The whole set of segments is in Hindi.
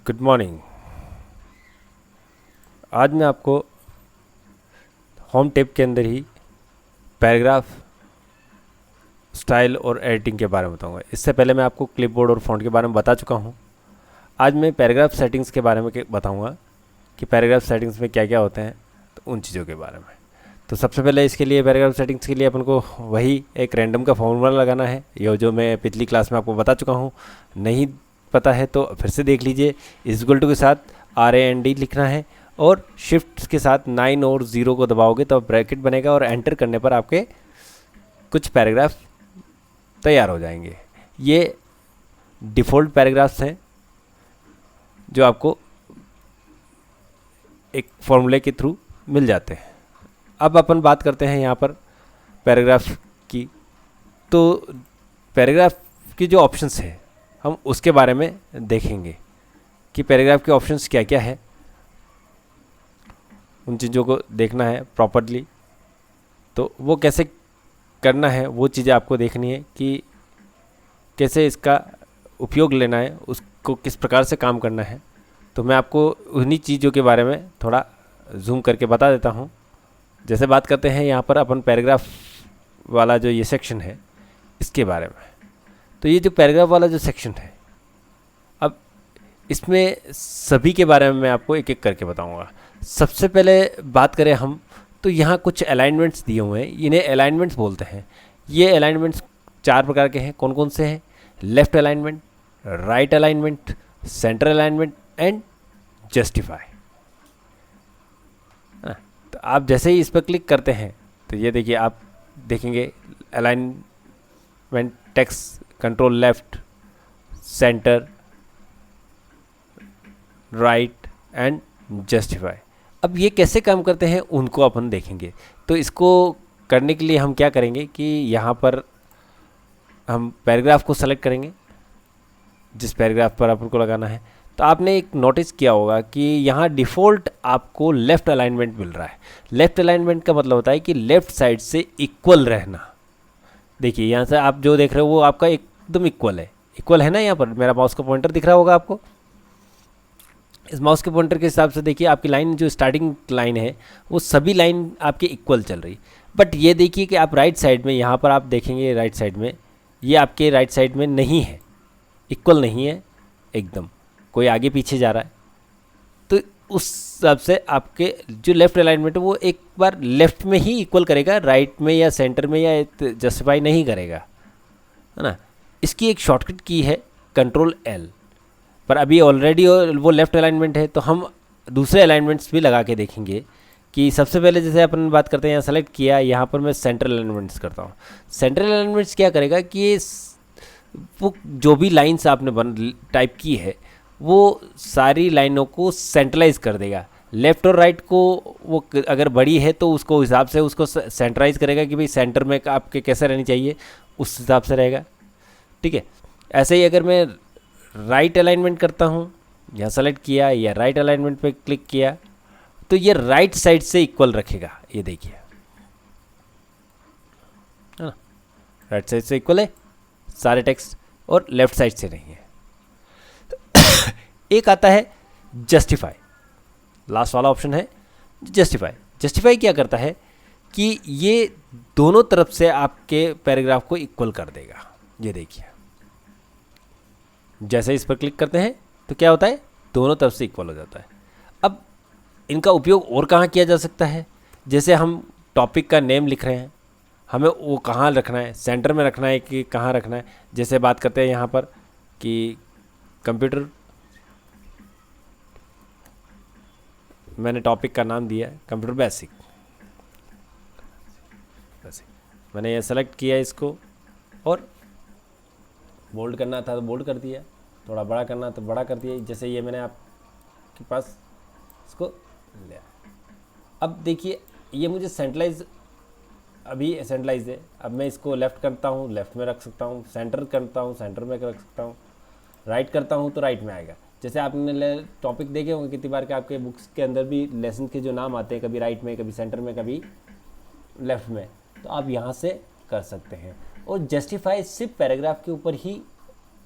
Good morning. आज मैं आपको होम टिप के अंदर ही पैराग्राफ स्टाइल और एडिटिंग के बारे में बताऊंगा। इससे पहले मैं आपको क्लिपबोर्ड और फ़ॉन्ट के बारे में बता चुका हूं। आज मैं पैराग्राफ सेटिंग्स के बारे में बताऊंगा कि पैराग्राफ सेटिंग्स में क्या क्या होते हैं, तो उन चीज़ों के बारे में। तो सबसे पहले इसके लिए पैराग्राफ सेटिंग्स के लिए अपन को वही एक रैंडम का फॉर्मूला लगाना है, ये जो मैं पिछली क्लास में आपको बता चुका हूँ। नहीं पता है तो फिर से देख लीजिए। इक्वल टू के साथ RAND लिखना है और शिफ्ट के साथ 9 और 0 को दबाओगे तो ब्रैकेट बनेगा और एंटर करने पर आपके कुछ पैराग्राफ तैयार हो जाएंगे। ये डिफ़ॉल्ट पैराग्राफ्स हैं जो आपको एक फॉर्मूले के थ्रू मिल जाते हैं। अब अपन बात करते हैं यहाँ पर पैराग्राफ की। तो पैराग्राफ की जो ऑप्शंस है हम उसके बारे में देखेंगे कि पैराग्राफ के ऑप्शंस क्या क्या है। उन चीज़ों को देखना है प्रॉपर्ली। तो वो कैसे करना है वो चीज़ें आपको देखनी है कि कैसे इसका उपयोग लेना है, उसको किस प्रकार से काम करना है। तो मैं आपको उन्हीं चीज़ों के बारे में थोड़ा जूम करके बता देता हूँ। जैसे बात करते हैं यहाँ पर अपन पैराग्राफ वाला जो ये सेक्शन है इसके बारे में। तो ये जो पैराग्राफ वाला जो सेक्शन है, अब इसमें सभी के बारे में मैं आपको एक एक करके बताऊँगा। सबसे पहले बात करें हम तो यहाँ कुछ अलाइनमेंट्स दिए हुए हैं, इन्हें अलाइनमेंट्स बोलते हैं। ये अलाइनमेंट्स 4 प्रकार के हैं। कौन कौन से हैं? Left alignment, right alignment, centre alignment and justify. तो आप जैसे ही इस पर क्लिक करते हैं तो ये देखिए, आप देखेंगे alignment text, control left, centre, right and justify. अब ये कैसे काम करते हैं उनको अपन देखेंगे। तो इसको करने के लिए हम क्या करेंगे कि यहाँ पर हम पैराग्राफ को सेलेक्ट करेंगे, जिस पैराग्राफ पर अपन को लगाना है। तो आपने एक नोटिस किया होगा कि यहाँ डिफ़ॉल्ट आपको लेफ़्ट अलाइनमेंट मिल रहा है। लेफ़्ट अलाइनमेंट का मतलब होता है कि लेफ़्ट साइड से इक्वल रहना। देखिए यहाँ से आप जो देख रहे हो वो आपका एकदम इक्वल है ना। यहाँ पर मेरा माउस का पॉइंटर दिख रहा होगा आपको। इस माउस के पॉइंटर के हिसाब से देखिए आपकी लाइन जो स्टार्टिंग लाइन है वो सभी लाइन आपके इक्वल चल रही। बट ये देखिए कि आप राइट साइड में, यहाँ पर आप देखेंगे राइट साइड में, ये आपके राइट साइड में नहीं है, इक्वल नहीं है एकदम, कोई आगे पीछे जा रहा है। तो उस हिसाब से आपके जो लेफ़्ट अलाइनमेंट है वो एक बार लेफ़्ट में ही इक्वल करेगा, राइट में या सेंटर में या जस्टिफाई नहीं करेगा, है ना। इसकी एक शॉर्टकट की है Ctrl+L, पर अभी ऑलरेडी वो लेफ़्ट अलाइनमेंट है तो हम दूसरे अलाइनमेंट्स भी लगा के देखेंगे। कि सबसे पहले जैसे अपन बात करते हैं, यहाँ सेलेक्ट किया, यहाँ पर मैं सेंट्रल अलाइनमेंट्स करता हूँ। सेंट्रल अलाइनमेंट्स क्या करेगा कि ये वो जो भी लाइंस आपने टाइप की है वो सारी लाइनों को सेंट्रलाइज कर देगा। लेफ़्ट और राइट को वो अगर बड़ी है तो उसको हिसाब से उसको सेंट्राइज करेगा कि भाई सेंटर में आपके कैसे रहनी चाहिए, उस हिसाब से रहेगा। ठीक है। ऐसे ही अगर मैं राइट अलाइनमेंट करता हूँ, यहाँ सेलेक्ट किया या राइट अलाइनमेंट पे क्लिक किया तो ये राइट साइड से इक्वल रखेगा। ये देखिए, है ना, राइट साइड से इक्वल है सारे टेक्स्ट और लेफ्ट साइड से नहीं है। एक आता है जस्टिफाई, लास्ट वाला ऑप्शन है जस्टिफाई। जस्टिफाई क्या करता है कि ये दोनों तरफ से आपके पैराग्राफ को इक्वल कर देगा। ये देखिए, जैसे इस पर क्लिक करते हैं तो क्या होता है, दोनों तरफ से इक्वल हो जाता है। अब इनका उपयोग और कहाँ किया जा सकता है? जैसे हम टॉपिक का नेम लिख रहे हैं, हमें वो कहाँ रखना है, सेंटर में रखना है कि कहाँ रखना है। जैसे बात करते हैं यहाँ पर कि कंप्यूटर, मैंने टॉपिक का नाम दिया है कंप्यूटर बेसिक। मैंने ये सेलेक्ट किया इसको और बोल्ड करना था तो बोल्ड कर दिया, थोड़ा बड़ा करना तो बड़ा कर दिया। जैसे ये मैंने आपके पास इसको लिया। अब देखिए ये मुझे सेंट्रलाइज, अभी सेंट्रलाइज है। अब मैं इसको लेफ़्ट करता हूँ, लेफ़्ट में रख सकता हूँ, सेंटर करता हूँ, सेंटर में रख सकता हूँ, राइट करता हूँ तो राइट में आएगा। जैसे आपने टॉपिक देखे होंगे कितनी बार के आपके बुक्स के अंदर भी लेसन के जो नाम आते हैं, कभी राइट में, कभी सेंटर में, कभी लेफ़्ट में, तो आप यहाँ से कर सकते हैं। और जस्टिफाई सिर्फ पैराग्राफ के ऊपर ही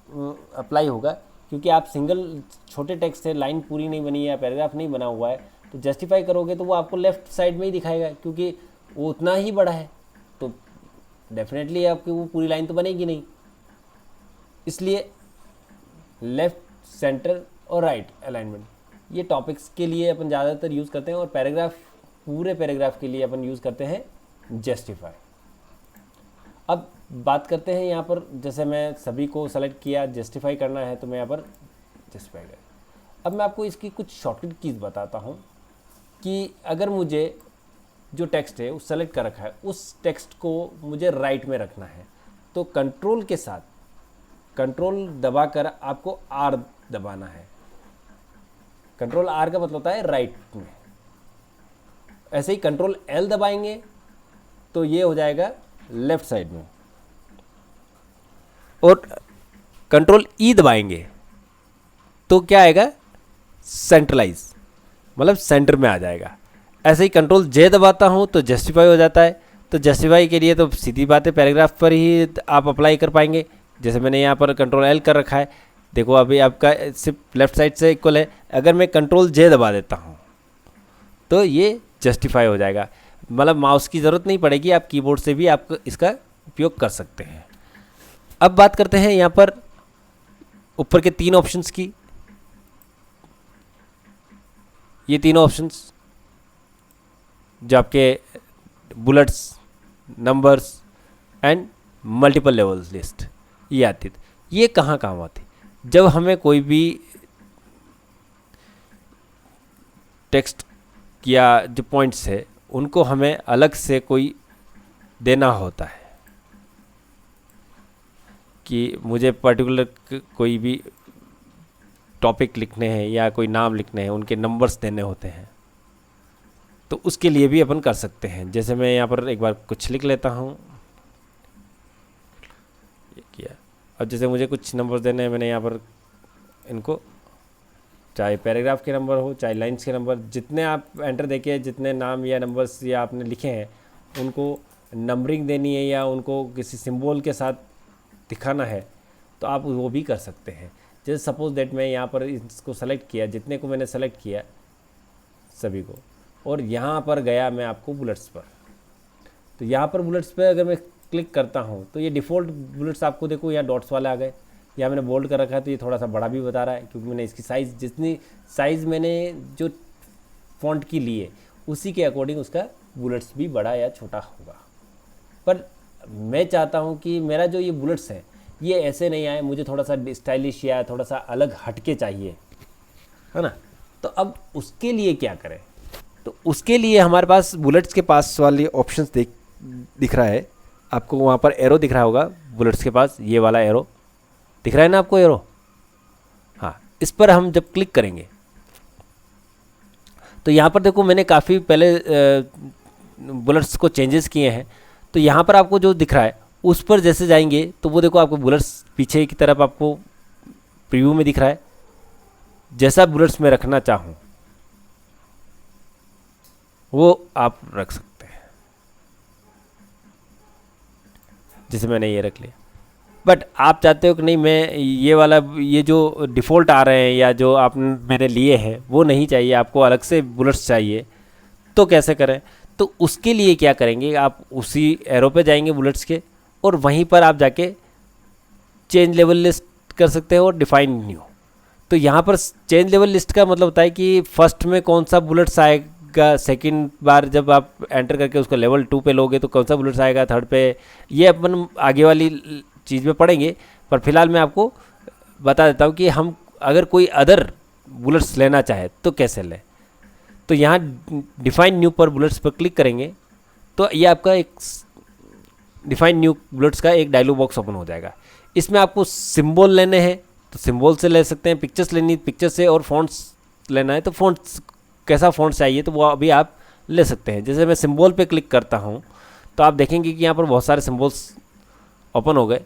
अप्लाई होगा क्योंकि आप सिंगल छोटे टेक्स्ट से लाइन पूरी नहीं बनी है या पैराग्राफ नहीं बना हुआ है, तो जस्टिफाई करोगे तो वो आपको लेफ़्ट साइड में ही दिखाएगा, क्योंकि वो उतना ही बड़ा है, तो डेफिनेटली आपकी वो पूरी लाइन तो बनेगी नहीं। इसलिए लेफ़्ट, सेंटर और राइट अलाइनमेंट ये टॉपिक्स के लिए अपन ज़्यादातर यूज़ करते हैं, और पैराग्राफ, पूरे पैराग्राफ के लिए अपन यूज़ करते हैं जस्टिफाई। अब बात करते हैं यहाँ पर, जैसे मैं सभी को सेलेक्ट किया, जस्टिफाई करना है तो मैं यहाँ पर जस्टिफाई कर। अब मैं आपको इसकी कुछ शॉर्टकट कीज़ बताता हूँ कि अगर मुझे जो टेक्स्ट है वो सेलेक्ट कर रखा है, उस टेक्स्ट को मुझे राइट में रखना है, तो कंट्रोल के साथ, कंट्रोल दबाकर आपको आर दबाना है। कंट्रोल आर का मतलब होता है राइट में। ऐसे ही कंट्रोल एल दबाएंगे तो ये हो जाएगा लेफ्ट साइड में, और कंट्रोल ई दबाएंगे तो क्या आएगा, सेंट्रलाइज, मतलब सेंटर में आ जाएगा। ऐसे ही कंट्रोल जे दबाता हूँ तो जस्टिफाई हो जाता है। तो जस्टिफाई के लिए तो सीधी बात है, पैराग्राफ पर ही आप अप्लाई कर पाएंगे। जैसे मैंने यहाँ पर कंट्रोल एल कर रखा है, देखो अभी आपका सिर्फ लेफ़्ट साइड से इक्वल है। अगर मैं कंट्रोल जे दबा देता हूँ तो ये जस्टिफाई हो जाएगा, मतलब माउस की ज़रूरत नहीं पड़ेगी, आप कीबोर्ड से भी आप इसका उपयोग कर सकते हैं। अब बात करते हैं यहाँ पर ऊपर के 3 ऑप्शंस की। ये तीनों ऑप्शंस जो आपके bullets, numbers and multiple levels list, ये आती थी। ये कहाँ काम आती, जब हमें कोई भी टेक्स्ट या जो पॉइंट्स है उनको हमें अलग से कोई देना होता है कि मुझे पर्टिकुलर कोई भी टॉपिक लिखने हैं या कोई नाम लिखने हैं, उनके नंबर्स देने होते हैं, तो उसके लिए भी अपन कर सकते हैं। जैसे मैं यहाँ पर एक बार कुछ लिख लेता हूँ, ये किया। अब जैसे मुझे कुछ नंबर्स देने हैं, मैंने यहाँ पर इनको, चाहे पैराग्राफ के नंबर हो चाहे लाइंस के नंबर, जितने आप एंटर देके जितने नाम या नंबर्स या आपने लिखे हैं उनको नंबरिंग देनी है या उनको किसी सिंबल के साथ दिखाना है, तो आप वो भी कर सकते हैं। जैसे सपोज दैट मैं यहाँ पर इसको सेलेक्ट किया, जितने को मैंने सेलेक्ट किया सभी को, और यहाँ पर गया मैं आपको बुलेट्स पर, तो यहाँ पर बुलेट्स पर अगर मैं क्लिक करता हूँ तो ये डिफ़ॉल्ट बुलेट्स आपको देखो यहाँ डॉट्स वाले आ गए। यहाँ मैंने बोल्ड कर रखा है तो ये थोड़ा सा बड़ा भी बता रहा है, क्योंकि मैंने इसकी साइज़, जितनी साइज़ मैंने जो फॉन्ट की ली है उसी के अकॉर्डिंग उसका बुलेट्स भी बड़ा या छोटा होगा। पर मैं चाहता हूँ कि मेरा जो ये बुलेट्स हैं ये ऐसे नहीं आए, मुझे थोड़ा सा स्टाइलिश या थोड़ा सा अलग हटके चाहिए, है ना। तो अब उसके लिए क्या करें, तो उसके लिए हमारे पास बुलेट्स के पास वाली ऑप्शंस दिख रहा है आपको, वहाँ पर एरो दिख रहा होगा बुलेट्स के पास, ये वाला एरो दिख रहा है ना आपको, एरो, हाँ। इस पर हम जब क्लिक करेंगे तो यहाँ पर देखो मैंने काफ़ी पहले बुलेट्स को चेंजेस किए हैं, तो यहाँ पर आपको जो दिख रहा है उस पर जैसे जाएंगे तो वो देखो आपको बुलेट्स पीछे की तरफ आपको प्रीव्यू में दिख रहा है। जैसा बुलेट्स में रखना चाहूँ वो आप रख सकते हैं, जैसे मैंने ये रख लिया। बट आप चाहते हो कि नहीं, मैं ये वाला, ये जो डिफ़ॉल्ट आ रहे हैं या जो आप मैंने लिए हैं वो नहीं चाहिए, आपको अलग से बुलेट्स चाहिए, तो कैसे करें। तो उसके लिए क्या करेंगे, आप उसी एरो पे जाएंगे बुलेट्स के, और वहीं पर आप जाके चेंज लेवल लिस्ट कर सकते हैं और डिफाइन न्यू। तो यहाँ पर चेंज लेवल लिस्ट का मतलब होता है कि फर्स्ट में कौन सा बुलेट्स आएगा, सेकंड बार जब आप एंटर करके उसको लेवल 2 पे लोगे तो कौन सा बुलेट्स आएगा, थर्ड पे, ये अपन आगे वाली चीज़ में पढ़ेंगे। पर फिलहाल मैं आपको बता देता हूँ कि हम अगर कोई अदर बुलेट्स लेना चाहे तो कैसे लें। तो यहाँ डिफाइन न्यू पर बुलेट्स पर क्लिक करेंगे तो ये आपका एक डिफाइन न्यू बुलेट्स का एक डायलॉग बॉक्स ओपन हो जाएगा। इसमें आपको सिंबल लेने हैं तो सिंबल से ले सकते हैं, पिक्चर्स लेनी पिक्चर से, और फ़ॉन्ट्स लेना है तो फ़ॉन्ट्स, कैसा फ़ॉन्ट चाहिए तो वो अभी आप ले सकते हैं। जैसे मैं सिंबल पे क्लिक करता हूँ तो आप देखेंगे कि यहाँ पर बहुत सारे सिंबल्स ओपन हो गए,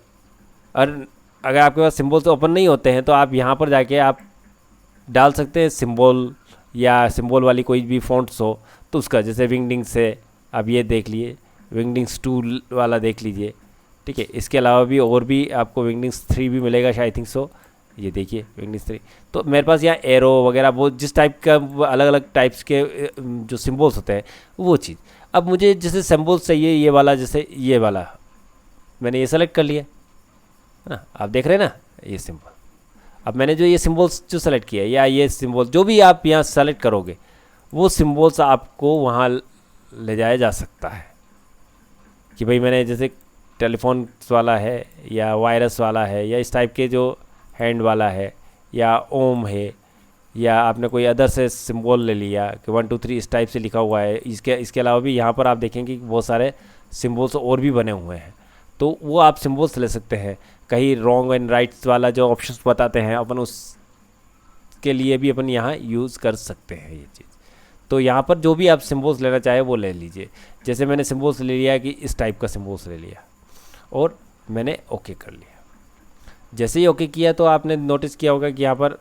और अगर आपके पास सिंबल्स ओपन नहीं होते हैं तो आप यहाँ पर जाके आप डाल सकते हैं सिंबल, या सिंबल वाली कोई भी फ़ॉन्ट्स हो तो उसका, जैसे विंगडिंग्स से आप ये देख लिए, विंगडिंग्स 2 वाला देख लीजिए, ठीक है। इसके अलावा भी और भी आपको विंगडिंग्स 3 भी मिलेगा शायद, आई थिंक सो, ये देखिए विंग्स 3। तो मेरे पास यहाँ एरो वगैरह वो जिस टाइप का अलग अलग टाइप्स के जो सिम्बल्स होते हैं वो चीज़। अब मुझे जैसे सिम्बल्स चाहिए ये वाला, जैसे ये वाला मैंने ये सेलेक्ट कर लिया है ना, आप देख रहे हैं ना ये सिंबल। अब मैंने जो ये सिम्बल्स जो सेलेक्ट किया या ये सिम्बल जो भी आप यहाँ सेलेक्ट करोगे वो सिम्बल्स आपको वहाँ ले जाया जा सकता है कि भाई मैंने जैसे टेलीफोन वाला है या वायरस वाला है या इस टाइप के जो हैंड वाला है या ओम है, या आपने कोई अदर से सिंबल ले लिया कि 1 2 3 इस टाइप से लिखा हुआ है। इसके अलावा भी यहाँ पर आप देखेंगे कि बहुत सारे सिम्बल्स और भी बने हुए हैं, तो वो आप सिम्बल्स ले सकते हैं। कहीं रॉन्ग एंड राइट्स वाला जो ऑप्शंस बताते हैं अपन उसके लिए भी अपन यहाँ यूज़ कर सकते हैं ये चीज़। तो यहाँ पर जो भी आप सिम्बल्स लेना चाहे वो ले लीजिए। जैसे मैंने सिम्बल्स ले लिया कि इस टाइप का सिम्बल्स ले लिया और मैंने ओके कर लिया। जैसे ही ओके किया तो आपने नोटिस किया होगा कि यहाँ पर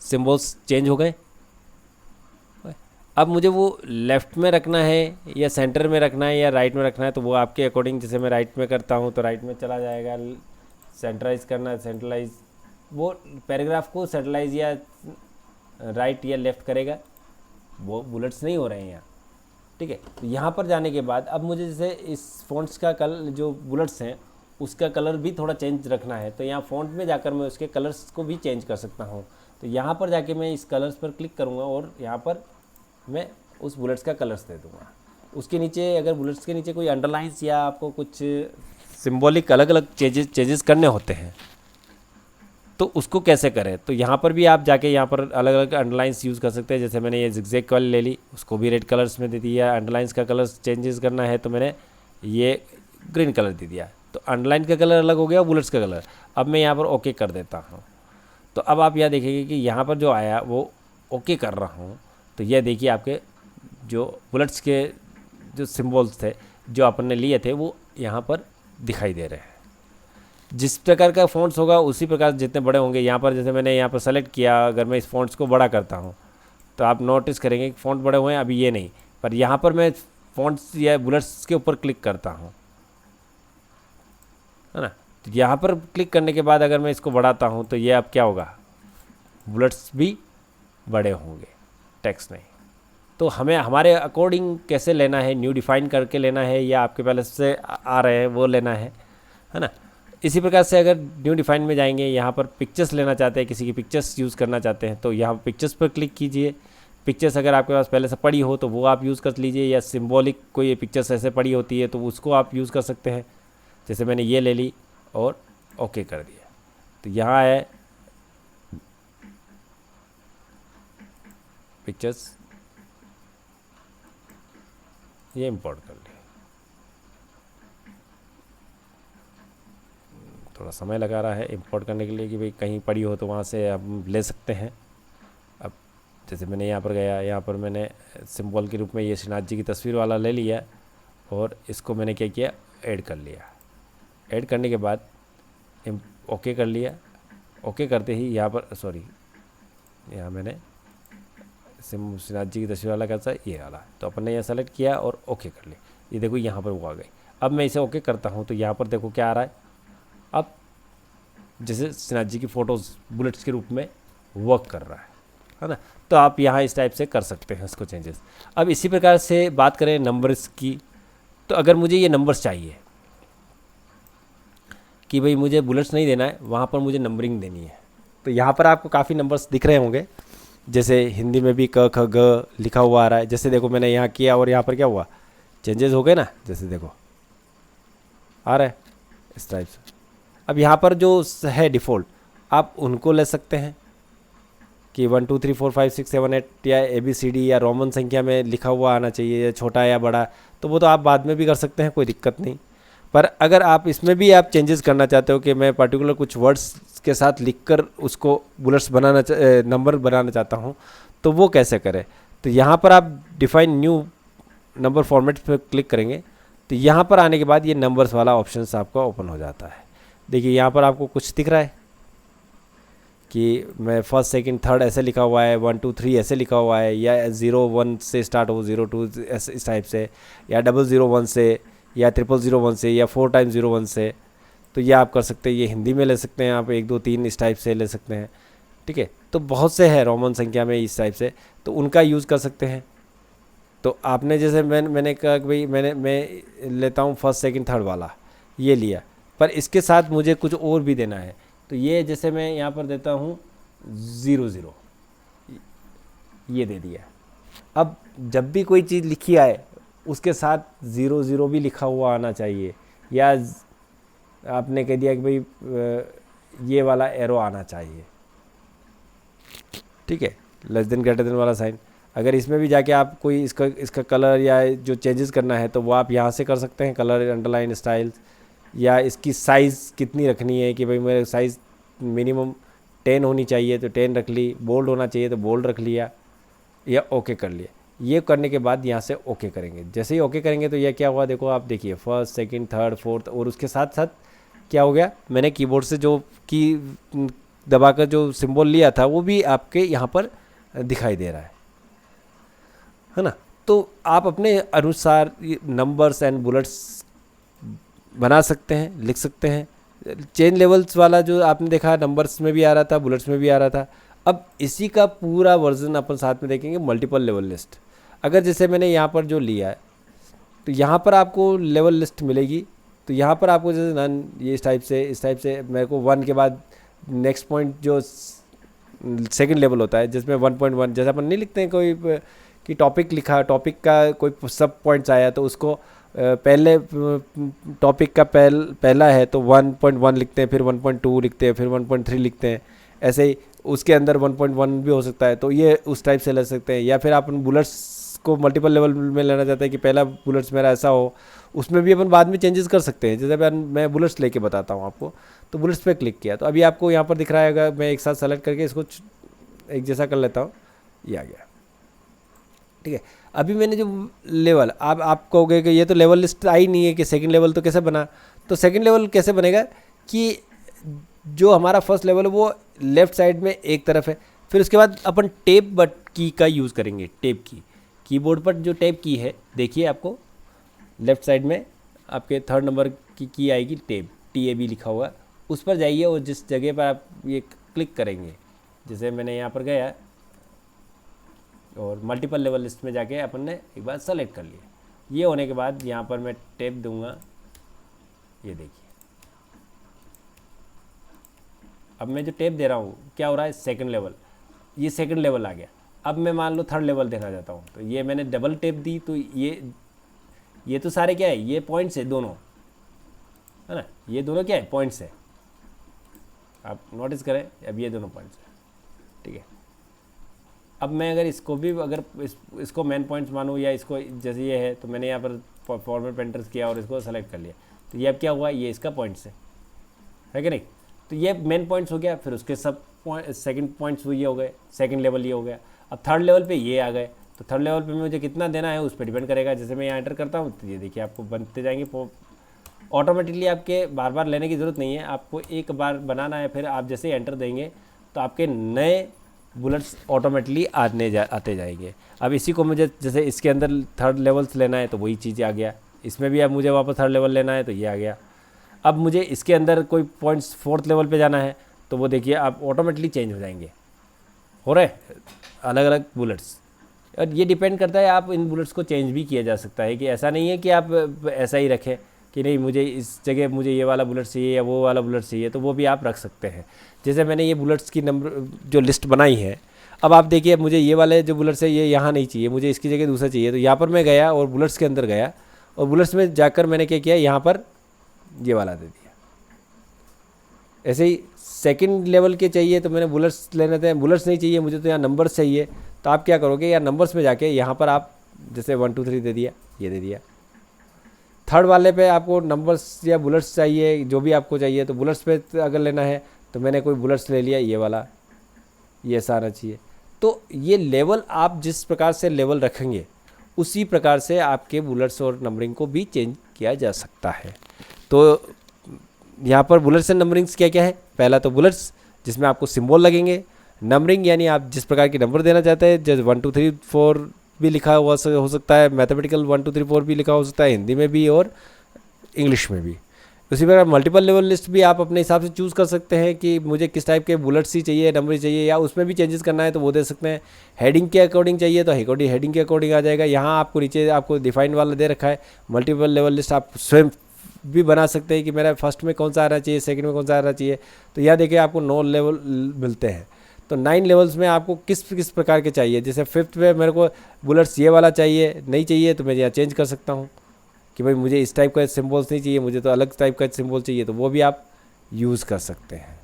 सिम्बल्स चेंज हो गए। अब मुझे वो लेफ़्ट में रखना है या सेंटर में रखना है या राइट में रखना है, तो वो आपके अकॉर्डिंग, जैसे मैं राइट में करता हूँ तो राइट में चला जाएगा। सेंट्रलाइज करना है, सेंट्रलाइज, वो पैराग्राफ को सेंट्रलाइज या राइट या लेफ़्ट करेगा। वो बुलेट्स नहीं हो रहे हैं यहाँ, ठीक है। तो यहाँ पर जाने के बाद अब मुझे जैसे इस फ़ॉन्ट्स का कलर जो बुलेट्स हैं उसका कलर भी थोड़ा चेंज रखना है, तो यहाँ फ़ॉन्ट में जाकर मैं उसके कलर्स को भी चेंज कर सकता हूँ। तो यहाँ पर जाके मैं इस कलर्स पर क्लिक करूँगा और यहाँ पर मैं उस बुलेट्स का कलर्स दे दूँगा। उसके नीचे अगर बुलेट्स के नीचे कोई अंडरलाइंस या आपको कुछ सिंबॉलिक अलग अलग चेंजेस करने होते हैं तो उसको कैसे करें, तो यहाँ पर भी आप जाके यहाँ पर अलग अलग अंडरलाइंस यूज़ कर सकते हैं। जैसे मैंने ये जिगजैग वाली ले ली, उसको भी रेड कलर्स में दे दिया। अंडरलाइंस का कलर चेंजेस करना है तो मैंने ये ग्रीन कलर दे दिया, तो अंडरलाइन का कलर अलग हो गया, बुलेट्स का कलर। अब मैं यहाँ पर ओके कर देता हूँ, तो अब आप यहाँ देखेंगे कि यहाँ पर जो आया वो ओके कर रहा हूँ, तो यह देखिए आपके जो बुलेट्स के जो सिम्बल्स थे जो अपन ने लिए थे वो यहाँ पर दिखाई दे रहे हैं। जिस प्रकार का फ़ॉन्ट्स होगा उसी प्रकार जितने बड़े होंगे। यहाँ पर जैसे मैंने यहाँ पर सेलेक्ट किया, अगर मैं इस फ़ॉन्ट्स को बड़ा करता हूँ तो आप नोटिस करेंगे कि फ़ॉन्ट बड़े हुए हैं। अभी ये नहीं, पर यहाँ पर मैं फ़ॉन्ट्स या बुलेट्स के ऊपर क्लिक करता हूँ, है ना। तो यहाँ पर क्लिक करने के बाद अगर मैं इसको बढ़ाता हूँ तो ये अब क्या होगा, बुलेट्स भी बड़े होंगे, टेक्स्ट नहीं। तो हमें हमारे अकॉर्डिंग कैसे लेना है, न्यू डिफाइन करके लेना है या आपके पहले से आ रहे हैं वो लेना है ना। इसी प्रकार से अगर न्यू डिफाइन में जाएंगे, यहाँ पर पिक्चर्स लेना चाहते हैं, किसी की पिक्चर्स यूज़ करना चाहते हैं तो यहाँ पिक्चर्स पर क्लिक कीजिए। पिक्चर्स अगर आपके पास पहले से पड़ी हो तो वो आप यूज़ कर लीजिए, या सिंबॉलिक कोई पिक्चर्स ऐसे पड़ी होती है तो उसको आप यूज़ कर सकते हैं। जैसे मैंने ये ले ली और ओके कर दिया, तो यहाँ है पिक्चर्स, ये इंपोर्ट कर लिया। थोड़ा समय लगा रहा है इंपोर्ट करने के लिए कि भाई कहीं पड़ी हो तो वहाँ से हम ले सकते हैं। अब जैसे मैंने यहाँ पर गया, यहाँ पर मैंने सिंबल के रूप में ये श्रीनाथ जी की तस्वीर वाला ले लिया और इसको मैंने क्या किया, ऐड कर लिया। ऐड करने के बाद ओके कर लिया। ओके करते ही यहाँ पर यहाँ मैंने श्रीनाथ जी की तस्वीर वाला कैसा ये वाला, तो अपन ने यह सेलेक्ट किया और ओके कर लिया। ये देखो यहाँ पर वो आ गई। अब मैं इसे ओके करता हूँ तो यहाँ पर देखो क्या आ रहा है, अब जैसे श्रीनाथ जी की फ़ोटोज़ बुलेट्स के रूप में वर्क कर रहा है ना। तो आप यहाँ इस टाइप से कर सकते हैं इसको चेंजेस। अब इसी प्रकार से बात करें नंबर्स की, तो अगर मुझे ये नंबर्स चाहिए कि भाई मुझे बुलेट्स नहीं देना है, वहाँ पर मुझे नंबरिंग देनी है, तो यहाँ पर आपको काफ़ी नंबर्स दिख रहे होंगे। जैसे हिंदी में भी क ख ग लिखा हुआ आ रहा है। जैसे देखो मैंने यहाँ किया और यहाँ पर क्या हुआ, चेंजेस हो गए ना, जैसे देखो आ रहा है इस टाइप से। अब यहाँ पर जो है डिफ़ॉल्ट आप उनको ले सकते हैं कि 1 2 3 4 5 6 7 8 या ABCD या रोमन संख्या में लिखा हुआ आना चाहिए, या छोटा या बड़ा, तो वो तो आप बाद में भी कर सकते हैं, कोई दिक्कत नहीं। पर अगर आप इसमें भी आप चेंजेस करना चाहते हो कि मैं पर्टिकुलर कुछ वर्ड्स के साथ लिखकर उसको बुलेट्स नंबर बनाना चाहता हूँ, तो वो कैसे करें, तो यहाँ पर आप डिफाइन न्यू नंबर फॉर्मेट पर क्लिक करेंगे तो यहाँ पर आने के बाद ये नंबर्स वाला ऑप्शन आपका ओपन हो जाता है। देखिए यहाँ पर आपको कुछ दिख रहा है कि मैं फर्स्ट सेकंड थर्ड ऐसे लिखा हुआ है, 1 2 3 ऐसे लिखा हुआ है, या 0 1 से स्टार्ट हो 0 2 इस टाइप से, या 0 0 1 से, या 0 0 0 1 से, या 4 टाइम्स 0 1 से। तो ये आप कर सकते हैं, ये हिंदी में ले सकते हैं आप, 1 2 3 इस टाइप से ले सकते हैं, ठीक है। तो बहुत से हैं रोमन संख्या में इस टाइप से, तो उनका यूज़ कर सकते हैं। तो आपने जैसे मैंने कहा कि भाई मैं लेता हूँ फर्स्ट सेकंड थर्ड वाला, ये लिया, पर इसके साथ मुझे कुछ और भी देना है, तो ये जैसे मैं यहाँ पर देता हूँ 0 0, ये दे दिया। अब जब भी कोई चीज़ लिखी आए उसके साथ 0 0 भी लिखा हुआ आना चाहिए, या आपने कह दिया कि भाई ये वाला एरो आना चाहिए, ठीक है, लेस देन ग्रेटर देन वाला साइन। अगर इसमें भी जाके आप कोई इसका कलर या जो चेंजेस करना है तो वो आप यहाँ से कर सकते हैं, कलर, अंडरलाइन, स्टाइल्स, या इसकी साइज़ कितनी रखनी है कि भाई मेरे साइज़ मिनिमम 10 होनी चाहिए तो 10 रख ली, बोल्ड होना चाहिए तो बोल्ड रख लिया, या ओके कर लिया। ये करने के बाद यहाँ से ओके करेंगे। जैसे ही ओके करेंगे तो यह क्या हुआ, देखो आप देखिए, फर्स्ट सेकंड थर्ड फोर्थ, और उसके साथ साथ क्या हो गया, मैंने कीबोर्ड से जो की दबाकर जो सिंबल लिया था वो भी आपके यहाँ पर दिखाई दे रहा है ना। तो आप अपने अनुसार नंबर्स एंड बुलेट्स बना सकते हैं, लिख सकते हैं। चेन लेवल्स वाला जो आपने देखा नंबर्स में भी आ रहा था, बुलेट्स में भी आ रहा था। अब इसी का पूरा वर्जन अपन साथ में देखेंगे, मल्टीपल लेवल लिस्ट। अगर जैसे मैंने यहाँ पर जो लिया है तो यहाँ पर आपको लेवल लिस्ट मिलेगी, तो यहाँ पर आपको जैसे नन, ये इस टाइप से मेरे को 1 के बाद नेक्स्ट पॉइंट जो सेकंड लेवल होता है जिसमें 1.1, जैसे अपन नहीं लिखते हैं कोई कि टॉपिक लिखा, टॉपिक का कोई सब पॉइंट्स आया तो उसको पहले टॉपिक का पहला है तो 1.1 लिखते हैं, फिर 1.2 लिखते हैं, फिर 1.3 लिखते हैं, ऐसे ही उसके अंदर 1.1 भी हो सकता है, तो ये उस टाइप से ले सकते हैं। या फिर अपन बुलेट्स को मल्टीपल लेवल में लेना चाहते हैं कि पहला बुलेट्स मेरा ऐसा हो, उसमें भी अपन बाद में चेंजेस कर सकते हैं। जैसे मैं बुलेट्स लेके बताता हूँ आपको, तो बुलेट्स पे क्लिक किया तो अभी आपको यहाँ पर दिख रहा है, मैं एक साथ सेलेक्ट करके इसको एक जैसा कर लेता हूँ, ये आ गया, ठीक है। अभी मैंने जो लेवल, आप कहोगे कि ये तो लेवल लिस्ट आई नहीं है कि सेकंड लेवल तो कैसे बना, तो सेकंड लेवल कैसे बनेगा कि जो हमारा फर्स्ट लेवल है वो लेफ़्ट साइड में एक तरफ है, फिर उसके बाद अपन टेप बट की का यूज़ करेंगे। टेप की, कीबोर्ड पर जो टेप की है देखिए, आपको लेफ़्ट साइड में आपके थर्ड नंबर की आएगी, टेप, TAB लिखा हुआ, उस पर जाइए और जिस जगह पर आप ये क्लिक करेंगे, जैसे मैंने यहाँ पर गया और मल्टीपल लेवल लिस्ट में जाके अपन ने एक बार सेलेक्ट कर लिया। ये होने के बाद यहाँ पर मैं टेप दूंगा, ये देखिए, अब मैं जो टेप दे रहा हूँ क्या हो रहा है, सेकंड लेवल, ये सेकंड लेवल आ गया। अब मैं मान लो थर्ड लेवल देना चाहता हूँ, तो ये मैंने डबल टेप दी, तो ये तो सारे क्या है, ये पॉइंट्स है दोनों, है ना, ये दोनों क्या है, पॉइंट्स है, आप नोटिस करें, अब ये दोनों पॉइंट्स है, ठीक है। अब मैं अगर इसको भी अगर इसको मेन पॉइंट्स मानूँ, या इसको जैसे ये है, तो मैंने यहाँ पर फॉर्मेट पेंटर्स किया और इसको सेलेक्ट कर लिया, तो ये अब क्या हुआ, ये इसका पॉइंट्स है कि नहीं, तो ये मेन पॉइंट्स हो गया। फिर उसके सब सेकंड पॉइंट्स ये हो गए, सेकंड लेवल ये हो गया। अब थर्ड लेवल पे ये आ गए, तो थर्ड लेवल पे मुझे कितना देना है उस पर डिपेंड करेगा। जैसे मैं यहाँ एंटर करता हूँ तो ये देखिए आपको बनते जाएंगे ऑटोमेटिकली, आपके बार बार लेने की ज़रूरत नहीं है, आपको एक बार बनाना है, फिर आप जैसे एंटर देंगे तो आपके नए बुलेट्स ऑटोमेटिकली आते जाएंगे। अब इसी को मुझे जैसे इसके अंदर थर्ड लेवल्स लेना है तो वही चीज़ आ गया, इसमें भी अब मुझे वापस थर्ड लेवल लेना है तो ये आ गया। अब मुझे इसके अंदर कोई पॉइंट्स फोर्थ लेवल पे जाना है तो वो देखिए आप ऑटोमेटिकली चेंज हो जाएंगे, हो रहे अलग अलग बुलेट्स। और ये डिपेंड करता है, आप इन बुलेट्स को चेंज भी किया जा सकता है, कि ऐसा नहीं है कि आप ऐसा ही रखें कि नहीं मुझे इस जगह मुझे ये वाला बुलेट चाहिए या वो वाला बुलेट चाहिए, तो वो भी आप रख सकते हैं। जैसे मैंने ये बुलेट्स की नंबर जो लिस्ट बनाई है, अब आप देखिए मुझे ये वाले जो बुलेट्स है ये यहाँ नहीं चाहिए, मुझे इसकी जगह दूसरा चाहिए, तो यहाँ पर मैं गया और बुलेट्स के अंदर गया और बुलेट्स में जाकर मैंने क्या किया, यहाँ पर ये वाला दे दिया। ऐसे ही सेकंड लेवल के चाहिए तो मैंने बुलेट्स लेने थे, बुलेट्स नहीं चाहिए मुझे तो यहाँ नंबर्स चाहिए, तो आप क्या करोगे, या नंबर्स में जाके यहाँ पर आप जैसे 1 2 3 दे दिया, ये दे दिया। थर्ड वाले पे आपको नंबर्स या बुलेट्स चाहिए, जो भी आपको चाहिए, तो बुलेट्स पे अगर लेना है तो मैंने कोई बुलेट्स ले लिया, ये वाला, ये सारा चाहिए। तो ये लेवल आप जिस प्रकार से लेवल रखेंगे उसी प्रकार से आपके बुलेट्स और नंबरिंग को भी चेंज किया जा सकता है। तो यहाँ पर बुलेट्स एंड नंबरिंग्स क्या क्या है, पहला तो बुलेट्स जिसमें आपको सिंबल लगेंगे, नंबरिंग यानी आप जिस प्रकार की नंबर देना चाहते हैं, जैसे 1 2 3 4 भी लिखा हुआ हो सकता है, मैथमेटिकल 1 2 3 4 भी लिखा हो सकता है, हिंदी में भी और इंग्लिश में भी। उसी प्रकार मल्टीपल लेवल लिस्ट भी आप अपने हिसाब से चूज़ कर सकते हैं कि मुझे किस टाइप के बुलेट्स ही चाहिए, नंबर चाहिए, या उसमें भी चेंजेस करना है तो वो दे सकते हैं। हेडिंग के अकॉर्डिंग चाहिए तो हेडिंग के अकॉर्डिंग आ जाएगा। यहाँ आपको नीचे आपको डिफाइन वाला दे रखा है। मल्टीपल लेवल लिस्ट आप स्वयं भी बना सकते हैं कि मेरा फर्स्ट में कौन सा आना चाहिए, सेकंड में कौन सा आना चाहिए। तो यहाँ देखिए आपको 9 लेवल मिलते हैं। तो 9 लेवल्स में आपको किस किस प्रकार के चाहिए, जैसे फिफ्थ में मेरे को बुलेट्स ये वाला चाहिए, नहीं चाहिए तो मैं यहाँ चेंज कर सकता हूँ कि भाई मुझे इस टाइप का सिम्बॉल्स नहीं चाहिए, मुझे तो अलग टाइप का सिम्बॉल चाहिए, तो वो भी आप यूज़ कर सकते हैं,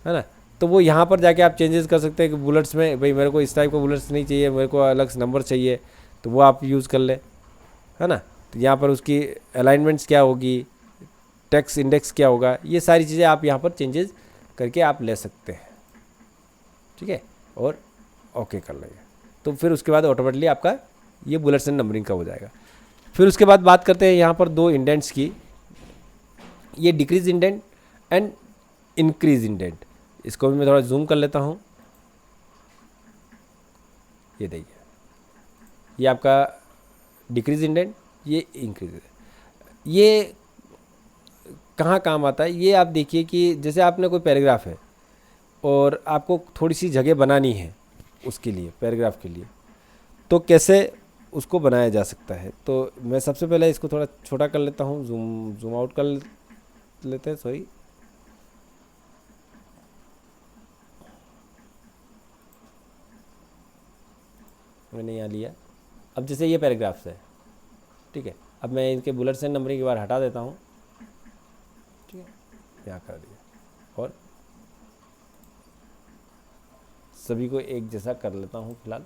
है ना। तो वो यहाँ पर जाके आप चेंजेस कर सकते हैं कि बुलेट्स में भाई मेरे को इस टाइप का बुलेट्स नहीं चाहिए, मेरे को अलग से नंबर चाहिए, तो वो आप यूज़ कर ले, है ना। तो यहाँ पर उसकी अलाइनमेंट्स क्या होगी, टेक्स्ट इंडेक्स क्या होगा, ये सारी चीज़ें आप यहाँ पर चेंजेस करके आप ले सकते हैं, ठीक है। और ओके कर लेंगे तो फिर उसके बाद ऑटोमेटिकली आपका ये बुलेट्स एंड नंबरिंग का हो जाएगा। फिर उसके बाद बात करते हैं यहाँ पर 2 इंडेंट्स की, ये decrease indent and increase indent. इसको भी मैं थोड़ा जूम कर लेता हूँ। ये देखिए, ये आपका डिक्रीज इंडेंट, ये इंक्रीज, ये कहाँ काम आता है, ये आप देखिए कि जैसे आपने कोई पैराग्राफ है और आपको थोड़ी सी जगह बनानी है उसके लिए, पैराग्राफ के लिए, तो कैसे उसको बनाया जा सकता है। तो मैं सबसे पहले इसको थोड़ा छोटा कर लेता हूँ, जूम आउट कर लेते हैं, सॉरी। मैंने यहाँ लिया। अब जैसे ये पैराग्राफ्स है, ठीक है, अब मैं इनके बुलेट्स एंड नंबरिंग के बार हटा देता हूँ, ठीक है, यहाँ कर दिया और सभी को एक जैसा कर लेता हूँ फिलहाल।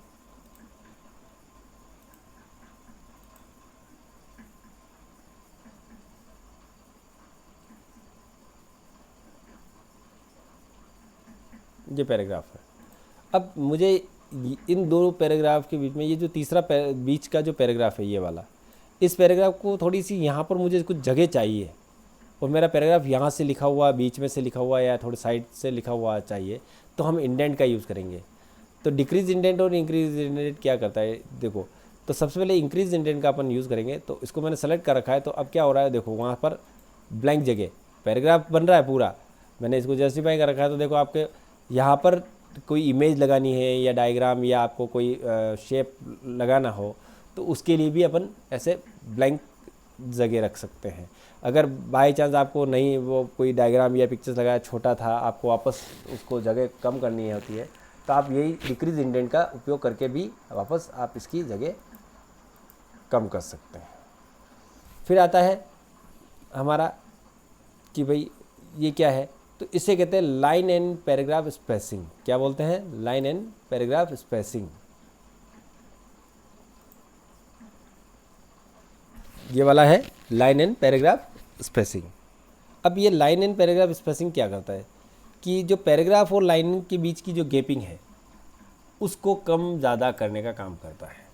ये पैराग्राफ है। अब मुझे इन दो पैराग्राफ के बीच में ये जो तीसरा बीच का जो पैराग्राफ है, ये वाला, इस पैराग्राफ को थोड़ी सी यहाँ पर मुझे कुछ जगह चाहिए, और मेरा पैराग्राफ यहाँ से लिखा हुआ, बीच में से लिखा हुआ, या थोड़ी साइड से लिखा हुआ चाहिए, तो हम इंडेंट का यूज़ करेंगे। तो डिक्रीज इंडेंट और इंक्रीज इंडेंट क्या करता है, देखो। तो सबसे पहले इंक्रीज इंडेंट का अपन यूज़ करेंगे। तो इसको मैंने सेलेक्ट कर रखा है। तो अब क्या हो रहा है, देखो वहाँ पर ब्लैंक जगह, पैराग्राफ बन रहा है पूरा, मैंने इसको जस्टिफाई कर रखा है। तो देखो आपके यहाँ पर कोई इमेज लगानी है या डायग्राम, या आपको कोई शेप लगाना हो, तो उसके लिए भी अपन ऐसे ब्लैंक जगह रख सकते हैं। अगर बाय चांस आपको नहीं वो कोई डायग्राम या पिक्चर्स लगाया, छोटा था, आपको वापस उसको जगह कम करनी होती है, तो आप यही डिक्रीज इंडेंट का उपयोग करके भी वापस आप इसकी जगह कम कर सकते हैं। फिर आता है हमारा कि भाई ये क्या है, तो इसे कहते हैं लाइन एंड पैराग्राफ स्पेसिंग। क्या बोलते हैं, लाइन एंड पैराग्राफ स्पेसिंग। ये वाला है लाइन एंड पैराग्राफ स्पेसिंग। अब ये लाइन एंड पैराग्राफ स्पेसिंग क्या करता है कि जो पैराग्राफ और लाइन के बीच की जो गैपिंग है उसको कम ज़्यादा करने का काम करता है।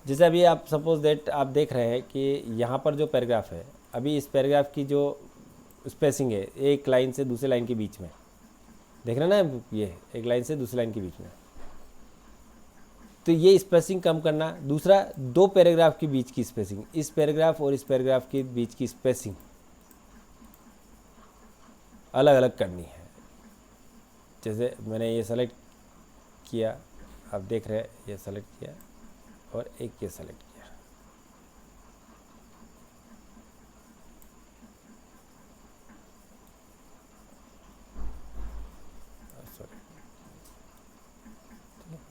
जैसे अभी आप सपोज दैट आप देख रहे हैं कि यहाँ पर जो पैराग्राफ है, अभी इस पैराग्राफ की जो स्पेसिंग है एक लाइन से दूसरे लाइन के बीच में, देख रहे हैं ना, ये एक लाइन से दूसरी लाइन के बीच में, तो ये स्पेसिंग कम करना। दूसरा, दो पैराग्राफ के बीच की स्पेसिंग, इस पैराग्राफ और इस पैराग्राफ के बीच की स्पेसिंग अलग अलग करनी है। जैसे मैंने ये सेलेक्ट किया, आप देख रहे हैं, ये सेलेक्ट किया और एक ये सेलेक्ट किया,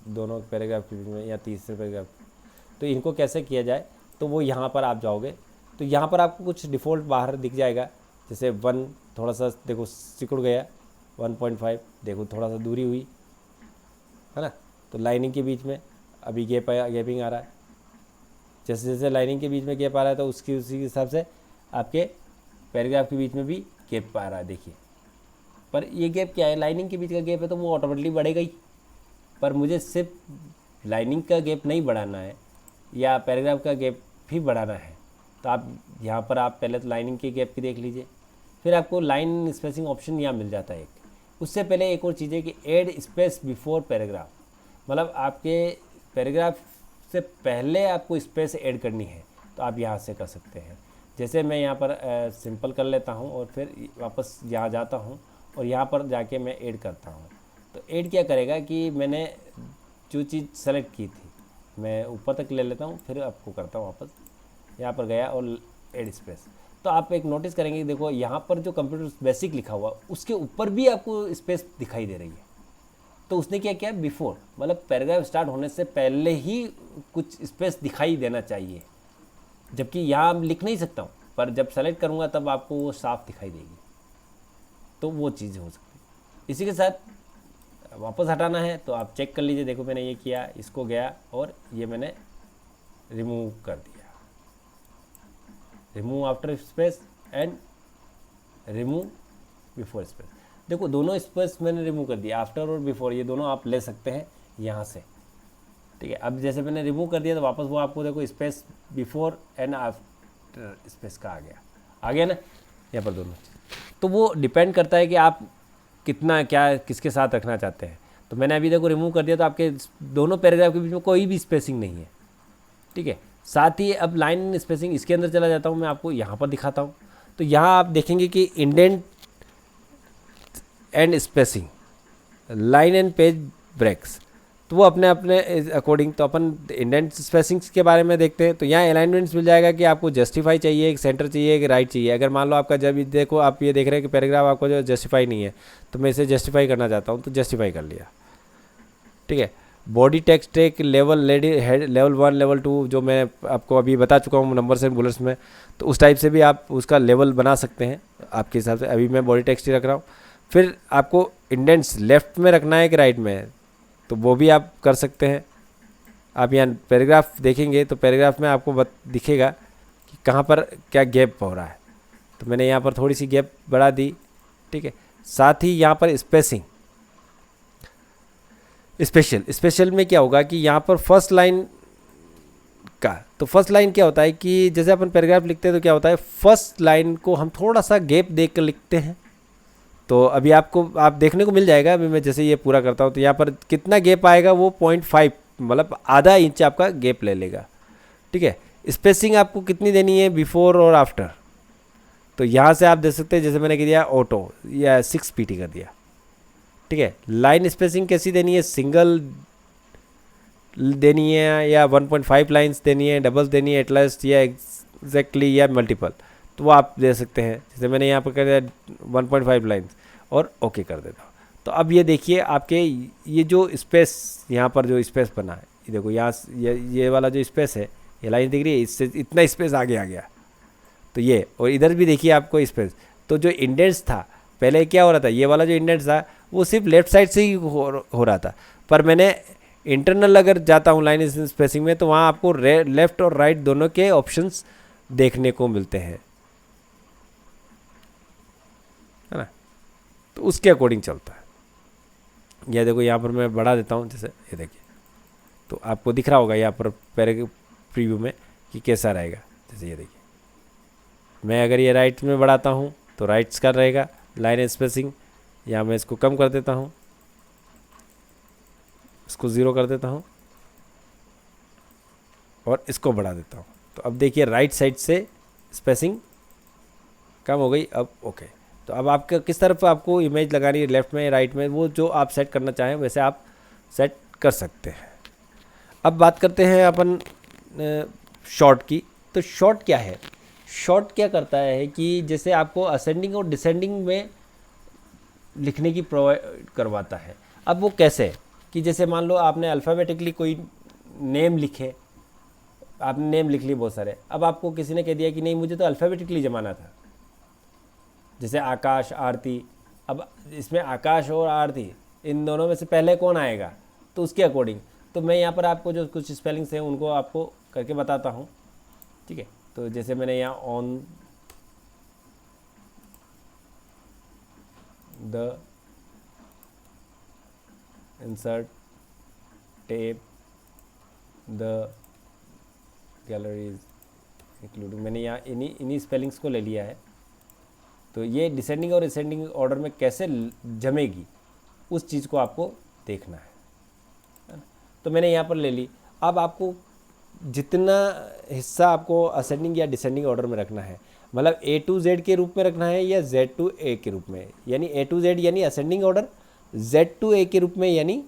दोनों पैराग्राफ के बीच में या तीसरे पैराग्राफ। तो इनको कैसे किया जाए, तो वो यहाँ पर आप जाओगे तो यहाँ पर आपको कुछ डिफ़ॉल्ट बाहर दिख जाएगा। जैसे 1 थोड़ा सा देखो सिकुड़ गया, 1.5 देखो थोड़ा सा दूरी हुई, है ना। तो लाइनिंग के बीच में अभी गैपिंग आ रहा है। जैसे जैसे लाइनिंग के बीच में गैप आ रहा है तो उसी के हिसाब से आपके पैराग्राफ के बीच में भी गैप आ रहा है। देखिए, पर ये गैप क्या है, लाइनिंग के बीच का गैप है तो वो ऑटोमेटिकली बढ़ेगा ही। पर मुझे सिर्फ लाइनिंग का गैप नहीं बढ़ाना है या पैराग्राफ का गैप भी बढ़ाना है, तो आप यहाँ पर आप पहले तो लाइनिंग के गैप की देख लीजिए, फिर आपको लाइन स्पेसिंग ऑप्शन यहाँ मिल जाता है एक। उससे पहले एक और चीज़ है कि ऐड स्पेस बिफोर पैराग्राफ, मतलब आपके पैराग्राफ से पहले आपको स्पेस ऐड करनी है तो आप यहाँ से कर सकते हैं। जैसे मैं यहाँ पर सिंपल कर लेता हूँ और फिर वापस यहाँ जाता हूँ और यहाँ पर जाके मैं ऐड करता हूँ। तो ऐड क्या करेगा कि मैंने जो चीज़ सेलेक्ट की थी, मैं ऊपर तक ले लेता हूँ, फिर आपको करता हूँ वापस, यहाँ पर गया और ऐड स्पेस। तो आप एक नोटिस करेंगे कि देखो यहाँ पर जो कंप्यूटर बेसिक लिखा हुआ उसके ऊपर भी आपको स्पेस दिखाई दे रही है। तो उसने क्या किया, बिफोर मतलब पैराग्राफ स्टार्ट होने से पहले ही कुछ स्पेस दिखाई देना चाहिए, जबकि यहाँ लिख नहीं सकता हूँ, पर जब सेलेक्ट करूँगा तब आपको वो साफ दिखाई देगी। तो वो चीज़ हो सकती है। इसी के साथ वापस हटाना है तो आप चेक कर लीजिए, देखो मैंने ये किया, इसको गया और ये मैंने रिमूव कर दिया, remove after space and remove before space. देखो दोनों स्पेस मैंने रिमूव कर दिया, आफ्टर और बिफोर, ये दोनों आप ले सकते हैं यहाँ से, ठीक है। अब जैसे मैंने रिमूव कर दिया तो वापस वो आपको देखो space before and after space का आ गया ना यहाँ पर दोनों। तो वो डिपेंड करता है कि आप कितना क्या किसके साथ रखना चाहते हैं। तो मैंने अभी देखो रिमूव कर दिया तो आपके दोनों पैराग्राफ के बीच में कोई भी स्पेसिंग नहीं है, ठीक है। साथ ही अब लाइन स्पेसिंग इसके अंदर चला जाता हूँ, मैं आपको यहाँ पर दिखाता हूँ। तो यहाँ आप देखेंगे कि indent and spacing, line and page breaks, तो वो अपने अपने अकॉर्डिंग। तो अपन इंडेंट स्पेसिंग्स के बारे में देखते हैं। तो यहाँ अलाइनमेंट्स मिल जाएगा कि आपको जस्टिफाई चाहिए, एक सेंटर चाहिए, एक राइट चाहिए। अगर मान लो आपका जब देखो आप ये देख रहे हैं कि पैराग्राफ आपको जो जस्टिफाई नहीं है, तो मैं इसे जस्टिफाई करना चाहता हूँ तो जस्टिफाई कर लिया, ठीक है। बॉडी टेक्स्ट एक लेवल लेवल 1 लेवल 2 जो मैं आपको अभी बता चुका हूँ नंबर्स एंड बुलेट्स में, तो उस टाइप से भी आप उसका लेवल बना सकते हैं आपके हिसाब से। अभी मैं बॉडी टेक्स्ट ही रख रहा हूँ। फिर आपको इंडेंट्स लेफ्ट में रखना है कि राइट में, तो वो भी आप कर सकते हैं। आप यहाँ पैराग्राफ देखेंगे तो पैराग्राफ में आपको दिखेगा कि कहाँ पर क्या गैप हो रहा है। तो मैंने यहाँ पर थोड़ी सी गैप बढ़ा दी, ठीक है। साथ ही यहाँ पर स्पेसिंग, स्पेशल में क्या होगा कि यहाँ पर फर्स्ट लाइन का, तो फर्स्ट लाइन क्या होता है कि जैसे अपन पैराग्राफ लिखते हैं तो क्या होता है, फर्स्ट लाइन को हम थोड़ा सा गैप देख कर लिखते हैं। तो अभी आपको आप देखने को मिल जाएगा। अभी मैं जैसे ये पूरा करता हूँ तो यहाँ पर कितना गैप आएगा, वो 0.5 मतलब आधा इंच आपका गैप ले लेगा, ठीक है। स्पेसिंग आपको कितनी देनी है, बिफोर और आफ्टर, तो यहाँ से आप दे सकते हैं। जैसे मैंने कह दिया ऑटो या 6 pt कर दिया, ठीक है। लाइन स्पेसिंग कैसी देनी है, सिंगल देनी है या 1.5 लाइन्स देनी है, डबल्स देनी है, एटलास्ट या एग्जैक्टली या मल्टीपल, तो वो आप दे सकते हैं। जैसे मैंने यहाँ पर कर दिया 1.5 लाइन्स और ओके कर देता हूँ। तो अब ये देखिए आपके ये जो स्पेस यहाँ पर जो स्पेस बना है, ये देखो यहाँ ये वाला जो स्पेस है, ये लाइन दिख रही है, इससे इतना स्पेस आगे आ गया। तो ये और इधर भी देखिए आपको स्पेस। तो जो इंडेंट्स था पहले क्या हो रहा था, ये वाला जो इंडेंट्स था वो सिर्फ लेफ्ट साइड से ही हो रहा था, पर मैंने इंटरनल अगर जाता हूँ लाइन स्पेसिंग में तो वहाँ आपको लेफ्ट और राइट दोनों के ऑप्शंस देखने को मिलते हैं, है ना। तो उसके अकॉर्डिंग चलता है। यह देखो यहाँ पर मैं बढ़ा देता हूँ, जैसे ये देखिए तो आपको दिख रहा होगा यहाँ पर प्रीव्यू में कि कैसा रहेगा। जैसे ये देखिए मैं अगर ये राइट में बढ़ाता हूँ तो राइट्स का रहेगा लाइन स्पेसिंग। यहाँ मैं इसको कम कर देता हूँ, इसको 0 कर देता हूँ और इसको बढ़ा देता हूँ। तो अब देखिए राइट साइड से स्पेसिंग कम हो गई। अब ओके। तो अब आपका किस तरफ आपको इमेज लगानी है, लेफ्ट में राइट में, वो जो आप सेट करना चाहें वैसे आप सेट कर सकते हैं। अब बात करते हैं अपन शॉर्ट की। तो शॉर्ट क्या है, शॉर्ट क्या करता है कि जैसे आपको असेंडिंग और डिसेंडिंग में लिखने की प्रोवाइड करवाता है। अब वो कैसे कि जैसे मान लो आपने अल्फ़ाबेटिकली कोई नेम लिखे, आपने नेम लिख लिए बहुत सारे, अब आपको किसी ने कह दिया कि नहीं मुझे तो अल्फ़ाबेटिकली जमाना था, जैसे आकाश, आरती। अब इसमें आकाश और आरती इन दोनों में से पहले कौन आएगा, तो उसके अकॉर्डिंग तो मैं यहाँ पर आपको जो कुछ स्पेलिंग्स हैं उनको आपको करके बताता हूँ, ठीक है। तो जैसे मैंने यहाँ on the, insert, tape, the, galleries including, मैंने यहाँ इन्हीं स्पेलिंग्स को ले लिया है। तो ये डिसेंडिंग और असेंडिंग ऑर्डर में कैसे जमेगी उस चीज़ को आपको देखना है ना? तो मैंने यहाँ पर ले ली। अब आपको जितना हिस्सा आपको असेंडिंग या डिसेंडिंग ऑर्डर में रखना है, मतलब ए टू जेड के रूप में रखना है या जेड टू ए के रूप में, यानी ए टू जेड यानी असेंडिंग ऑर्डर, जेड टू ए के रूप में यानी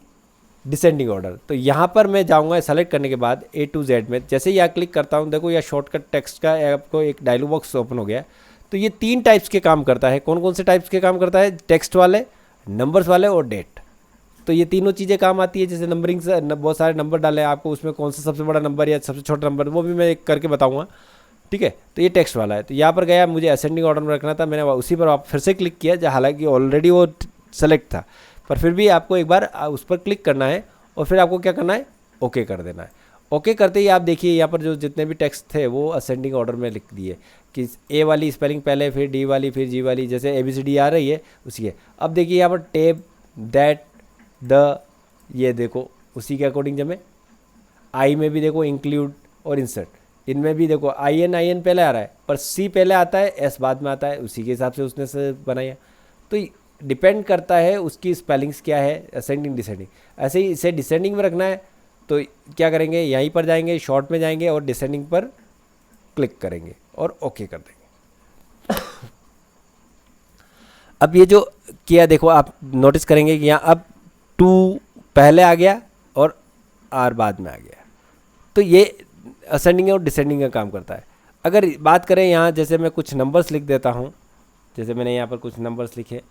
डिसेंडिंग ऑर्डर। तो यहाँ पर मैं जाऊँगा सेलेक्ट करने के बाद ए टू जेड में, जैसे ही यहाँ क्लिक करता हूँ देखो, या शॉर्टकट टेक्स्ट का आपको एक डायलॉग बॉक्स ओपन हो गया। तो ये 3 टाइप्स के काम करता है। कौन कौन से टाइप्स के काम करता है? टेक्स्ट वाले, नंबर्स वाले और डेट। तो ये तीनों चीज़ें काम आती है। जैसे नंबरिंग से बहुत सारे नंबर डाले आपको, उसमें कौन सा सबसे बड़ा नंबर या सबसे छोटा नंबर, वो भी मैं एक करके बताऊँगा, ठीक है। तो ये टेक्स्ट वाला है। तो यहाँ पर गया, मुझे असेंडिंग ऑर्डर में रखना था, मैंने उसी पर आप फिर से क्लिक किया, हालांकि ऑलरेडी वो सेलेक्ट था, पर फिर भी आपको एक बार उस पर क्लिक करना है और फिर आपको क्या करना है, ओके कर देना है। ओके करते ही आप देखिए यहाँ पर जो जितने भी टेक्स्ट थे वो असेंडिंग ऑर्डर में लिख दिए, कि ए वाली स्पेलिंग पहले, फिर डी वाली, फिर जी वाली, जैसे ABCD आ रही है उसी है। अब देखिए यहाँ पर टेप, दैट, द, ये देखो उसी के अकॉर्डिंग जमे। आई में भी देखो इंक्लूड और इंसर्ट, इनमें भी देखो IN पहले आ रहा है, पर C पहले आता है, S बाद में आता है, उसी के हिसाब से उसने से बनाया। तो डिपेंड करता है उसकी स्पेलिंग्स क्या है, असेंडिंग डिसेंडिंग। ऐसे ही इसे डिसेंडिंग में रखना है तो क्या करेंगे, यहीं पर जाएंगे, शॉर्ट में जाएंगे और डिसेंडिंग पर क्लिक करेंगे और ओके कर देंगे। अब ये जो किया देखो, आप नोटिस करेंगे कि यहाँ अब 2 पहले आ गया और R बाद में आ गया। तो ये असेंडिंग और डिसेंडिंग का काम करता है। अगर बात करें यहाँ, जैसे मैं कुछ नंबर्स लिख देता हूँ, जैसे मैंने यहाँ पर कुछ नंबर्स लिखे,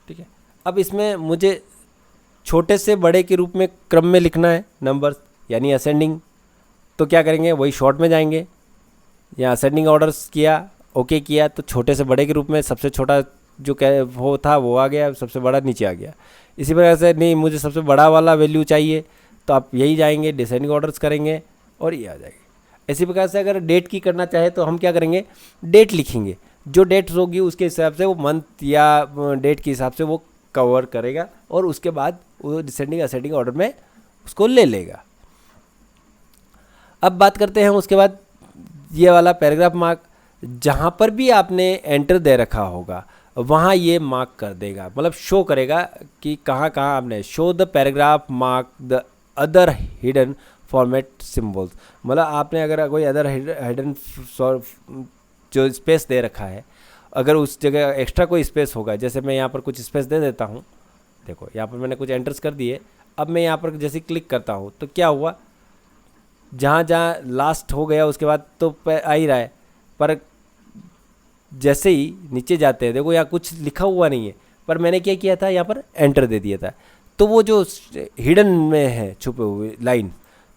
ठीक है। अब इसमें मुझे छोटे से बड़े के रूप में क्रम में लिखना है नंबर्स, यानी असेंडिंग। तो क्या करेंगे, वही शॉर्ट में जाएंगे, या असेंडिंग ऑर्डर्स किया, ओके किया, तो छोटे से बड़े के रूप में सबसे छोटा जो वो था वो आ गया, सबसे बड़ा नीचे आ गया। इसी प्रकार से नहीं, मुझे सबसे बड़ा वाला वैल्यू चाहिए, तो आप यही जाएंगे, डिसेंडिंग ऑर्डर्स करेंगे और ये आ जाएगी। इसी प्रकार से अगर डेट की करना चाहे तो हम क्या करेंगे, डेट लिखेंगे, जो डेट होगी उसके हिसाब से वो मंथ या डेट के हिसाब से वो कवर करेगा और उसके बाद वो डिसेंडिंग असेंडिंग ऑर्डर में उसको ले लेगा। अब बात करते हैं उसके बाद ये वाला पैराग्राफ मार्क, जहाँ पर भी आपने एंटर दे रखा होगा वहाँ ये मार्क कर देगा, मतलब शो करेगा कि कहाँ कहाँ आपने show the paragraph mark the other hidden format symbols. मतलब आपने अगर कोई अदर हिडन जो स्पेस दे रखा है, अगर उस जगह एक्स्ट्रा कोई स्पेस होगा, जैसे मैं यहाँ पर कुछ स्पेस दे देता हूँ, देखो यहाँ पर मैंने कुछ एंटर्स कर दिए। अब मैं यहाँ पर जैसे क्लिक करता हूँ तो क्या हुआ, जहाँ जहाँ लास्ट हो गया उसके बाद तो आ ही रहा है, पर जैसे ही नीचे जाते हैं देखो यहाँ कुछ लिखा हुआ नहीं है, पर मैंने क्या किया था, यहाँ पर एंटर दे दिया था, तो वो जो हिडन में है छुपे हुए लाइन,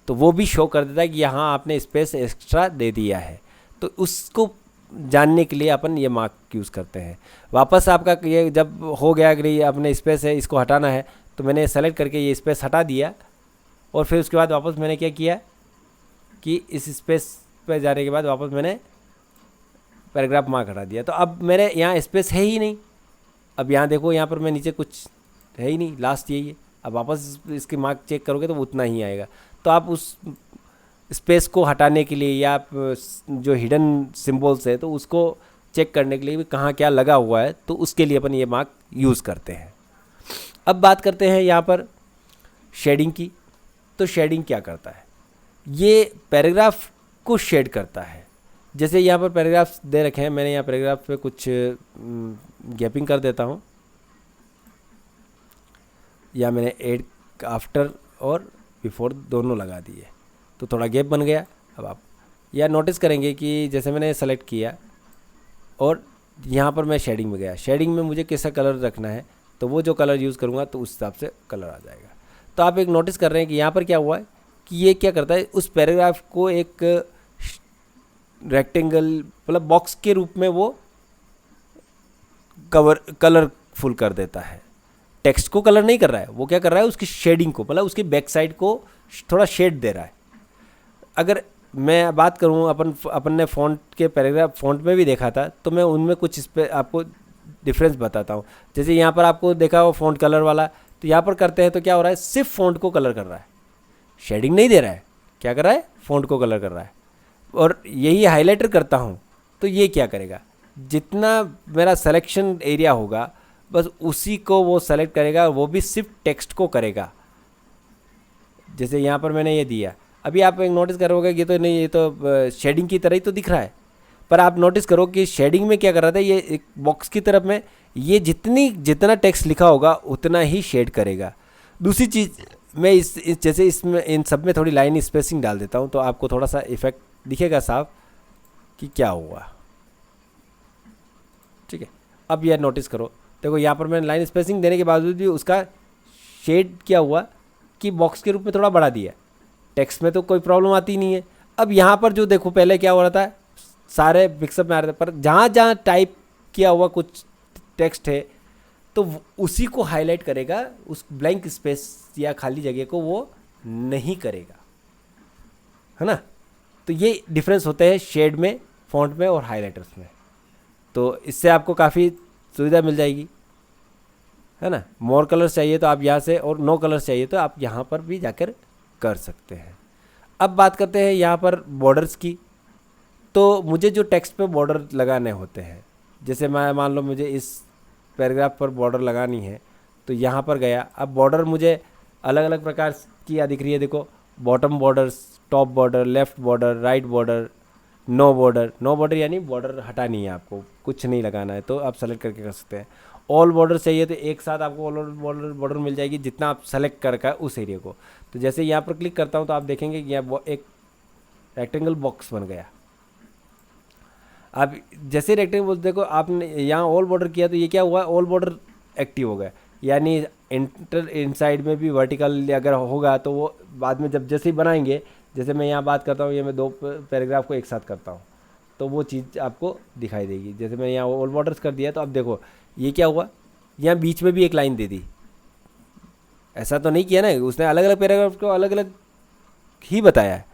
तो वो भी शो कर देता है कि यहाँ आपने स्पेस एक्स्ट्रा दे दिया है। तो उसको जानने के लिए अपन ये मार्क यूज़ करते हैं। वापस आपका ये जब हो गया कि अपने स्पेस है, इसको हटाना है, तो मैंने सेलेक्ट करके ये स्पेस हटा दिया और फिर उसके बाद वापस मैंने क्या किया कि इस स्पेस पर जाने के बाद वापस मैंने पैराग्राफ मार्क हटा दिया। तो अब मेरे यहाँ स्पेस है ही नहीं। अब यहाँ देखो, यहाँ पर मैं नीचे कुछ है ही नहीं, लास्ट यही है। अब वापस इसके मार्क चेक करोगे तो उतना ही आएगा। तो आप उस स्पेस को हटाने के लिए या जो हिडन सिंबल्स है तो उसको चेक करने के लिए भी कहाँ क्या लगा हुआ है, तो उसके लिए अपन ये मार्क यूज़ करते हैं। अब बात करते हैं यहाँ पर शेडिंग की। तो शेडिंग क्या करता है, ये पैराग्राफ को शेड करता है। जैसे यहाँ पर पैराग्राफ्स दे रखे हैं, मैंने यहाँ पैराग्राफ पे कुछ गैपिंग कर देता हूँ, या मैंने एड आफ्टर और बिफोर दोनों लगा दिए, तो थोड़ा गैप बन गया। अब आप यह नोटिस करेंगे कि जैसे मैंने सेलेक्ट किया और यहाँ पर मैं शेडिंग में गया, शेडिंग में मुझे कैसा कलर रखना है, तो वो जो कलर यूज़ करूँगा तो उस हिसाब से कलर आ जाएगा। तो आप एक नोटिस कर रहे हैं कि यहाँ पर क्या हुआ है कि ये क्या करता है, उस पैराग्राफ को एक रेक्टेंगल मतलब बॉक्स के रूप में वो कलरफुल कर देता है। टेक्स्ट को कलर नहीं कर रहा है, वो क्या कर रहा है, उसकी शेडिंग को, मतलब उसकी बैक साइड को थोड़ा शेड दे रहा है। अगर मैं बात करूँ, अपन ने फ़ॉन्ट के पैराग्राफ फ़ॉन्ट में भी देखा था, तो मैं उनमें कुछ इस पर आपको डिफरेंस बताता हूँ। जैसे यहाँ पर आपको देखा हो फ़ॉन्ट कलर वाला, तो यहाँ पर करते हैं तो क्या हो रहा है, सिर्फ फ़ॉन्ट को कलर कर रहा है, शेडिंग नहीं दे रहा है। क्या कर रहा है, फ़ॉन्ट को कलर कर रहा है। और यही हाइलाइटर करता हूँ तो ये क्या करेगा, जितना मेरा सिलेक्शन एरिया होगा बस उसी को वो सेलेक्ट करेगा, वो भी सिर्फ टेक्स्ट को करेगा। जैसे यहाँ पर मैंने ये दिया, अभी आप एक नोटिस करोगे ये तो नहीं, ये तो शेडिंग की तरह ही तो दिख रहा है, पर आप नोटिस करो कि शेडिंग में क्या कर रहा था, ये एक बॉक्स की तरफ में ये जितना टेक्स्ट लिखा होगा उतना ही शेड करेगा। दूसरी चीज़ मैं जैसे इसमें इन सब में थोड़ी लाइन स्पेसिंग डाल देता हूँ तो आपको थोड़ा सा इफेक्ट दिखेगा साफ कि क्या हुआ। ठीक है, अब यह नोटिस करो, देखो यहाँ पर मैंने लाइन स्पेसिंग देने के बावजूद भी उसका शेड क्या हुआ कि बॉक्स के रूप में थोड़ा बढ़ा दिया। टेक्स्ट में तो कोई प्रॉब्लम आती नहीं है। अब यहाँ पर जो देखो पहले क्या हो रहा था, सारे मिक्सअप में आ रहे थे, पर जहाँ जहाँ टाइप किया हुआ कुछ टेक्स्ट है तो उसी को हाईलाइट करेगा, उस ब्लैंक स्पेस या खाली जगह को वो नहीं करेगा, है ना। तो ये डिफरेंस होते हैं शेड में, फॉन्ट में और हाइलाइटर्स में। तो इससे आपको काफ़ी सुविधा मिल जाएगी, है ना। मोर कलर्स चाहिए तो आप यहाँ से, और नो कलर्स चाहिए तो आप यहाँ पर भी जाकर कर सकते हैं। अब बात करते हैं यहाँ पर बॉर्डर्स की। तो मुझे जो टेक्स्ट पे बॉर्डर लगाने होते हैं, जैसे मैं मान लो मुझे इस पैराग्राफ पर बॉर्डर लगानी है तो यहाँ पर गया। अब बॉर्डर मुझे अलग अलग प्रकार की दिख रही है, देखो bottom borders, top border, left border, right border, no border. No border यानी बॉर्डर हटानी है, आपको कुछ नहीं लगाना है तो आप सेलेक्ट करके कर सकते हैं। ऑल बॉर्डर चाहिए तो एक साथ आपको ऑल बॉर्डर मिल जाएगी जितना आप सेलेक्ट कर का उस एरिया को। तो जैसे यहाँ पर क्लिक करता हूँ तो आप देखेंगे कि यहाँ एक रेक्टेंगल बॉक्स बन गया। आप जैसे रेक्टेंगल देखो, आपने यहाँ ऑल बॉर्डर किया तो ये क्या हुआ, ऑल बॉर्डर एक्टिव हो गया। यानी इंटर इनसाइड में भी वर्टिकल अगर होगा तो वो बाद में जब जैसे ही बनाएंगे, जैसे मैं यहाँ बात करता हूँ, ये मैं दो पैराग्राफ को एक साथ करता हूँ तो वो चीज़ आपको दिखाई देगी। जैसे मैं यहाँ ऑल बॉर्डर्स कर दिया तो अब देखो ये क्या हुआ, यहाँ बीच में भी एक लाइन दे दी। ऐसा तो नहीं किया ना, उसने अलग अलग पैराग्राफ को अलग अलग ही बताया है,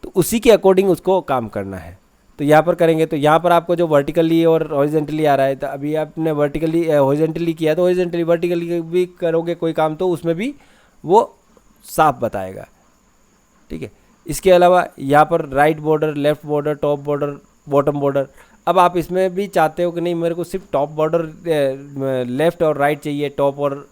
तो उसी के अकॉर्डिंग उसको काम करना है। तो यहाँ पर करेंगे तो यहाँ पर आपको जो वर्टिकली और हॉरिजॉन्टली आ रहा है, तो अभी आपने वर्टिकली हॉरिजॉन्टली किया तो हॉरिजॉन्टली वर्टिकली भी करोगे कोई काम तो उसमें भी वो साफ बताएगा। ठीक है, इसके अलावा यहाँ पर right border, left border, top border, bottom border. अब आप इसमें भी चाहते हो कि नहीं मेरे को सिर्फ टॉप बॉर्डर लेफ़्ट और राइट चाहिए, टॉप और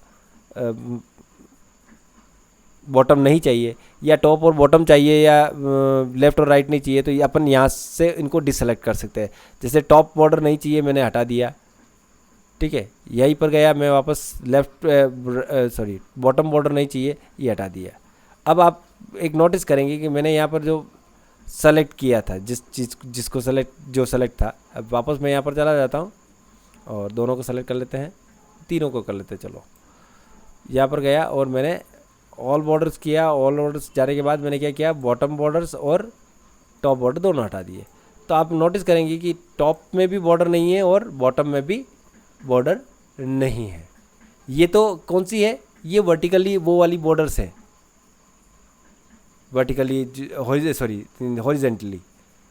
बॉटम नहीं चाहिए, या टॉप और बॉटम चाहिए, या लेफ़्ट और राइट नहीं चाहिए, तो ये अपन यहाँ से इनको डिसलेक्ट कर सकते हैं। जैसे टॉप बॉर्डर नहीं चाहिए, मैंने हटा दिया। ठीक है, यहीं पर गया मैं वापस, बॉटम बॉर्डर नहीं चाहिए, ये हटा दिया। अब आप एक नोटिस करेंगे कि मैंने यहाँ पर जो सेलेक्ट किया था, जिसको सेलेक्ट था, अब वापस मैं यहाँ पर चला जाता हूँ और दोनों को सेलेक्ट कर लेते हैं, तीनों को कर लेते हैं। चलो यहाँ पर गया और मैंने ऑल बॉर्डर्स किया। ऑल बॉर्डर्स जाने के बाद मैंने क्या किया, बॉटम बॉर्डर्स और टॉप बॉर्डर दोनों हटा दिए। तो आप नोटिस करेंगे कि टॉप में भी बॉर्डर नहीं है और बॉटम में भी बॉर्डर नहीं है। ये तो कौन सी है, ये वर्टिकली वो वाली बॉर्डर्स है, वर्टिकली हॉरिजेंटली।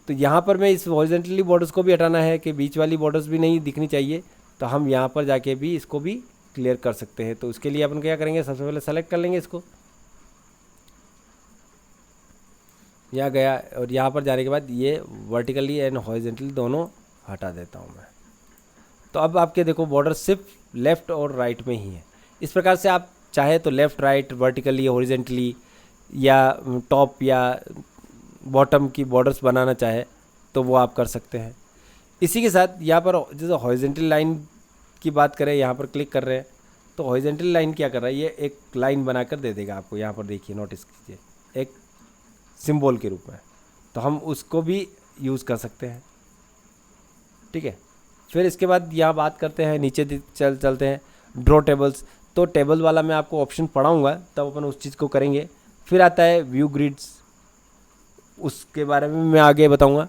तो यहाँ पर मैं इस हॉरिजेंटली बॉर्डर्स को भी हटाना है कि बीच वाली बॉर्डर्स भी नहीं दिखनी चाहिए, तो हम यहाँ पर जाके भी इसको भी क्लियर कर सकते हैं। तो उसके लिए अपन क्या करेंगे, सबसे पहले सेलेक्ट कर लेंगे इसको, यहाँ गया और यहाँ पर जाने के बाद ये वर्टिकली एंड हॉरिजेंटली दोनों हटा देता हूँ मैं। तो अब आपके देखो बॉर्डर सिर्फ लेफ़्ट और राइट में ही है। इस प्रकार से आप चाहे तो लेफ़्ट राइट वर्टिकली हॉरिजेंटली या टॉप या बॉटम की बॉर्डर्स बनाना चाहे तो वो आप कर सकते हैं। इसी के साथ यहाँ पर जैसे हॉरिजेंटल लाइन की बात करें, यहाँ पर क्लिक कर रहे हैं तो हॉरिजेंटल लाइन क्या कर रहा है, ये एक लाइन बनाकर दे देगा आपको। यहाँ पर देखिए, नोटिस कीजिए, एक सिंबल के रूप में, तो हम उसको भी यूज़ कर सकते हैं। ठीक है, फिर इसके बाद यहाँ बात करते हैं, नीचे चलते हैं ड्रॉ टेबल्स। तो टेबल वाला मैं आपको ऑप्शन पढ़ाऊँगा तब अपन उस चीज़ को करेंगे। फिर आता है व्यू ग्रिड्स, उसके बारे में मैं आगे बताऊंगा,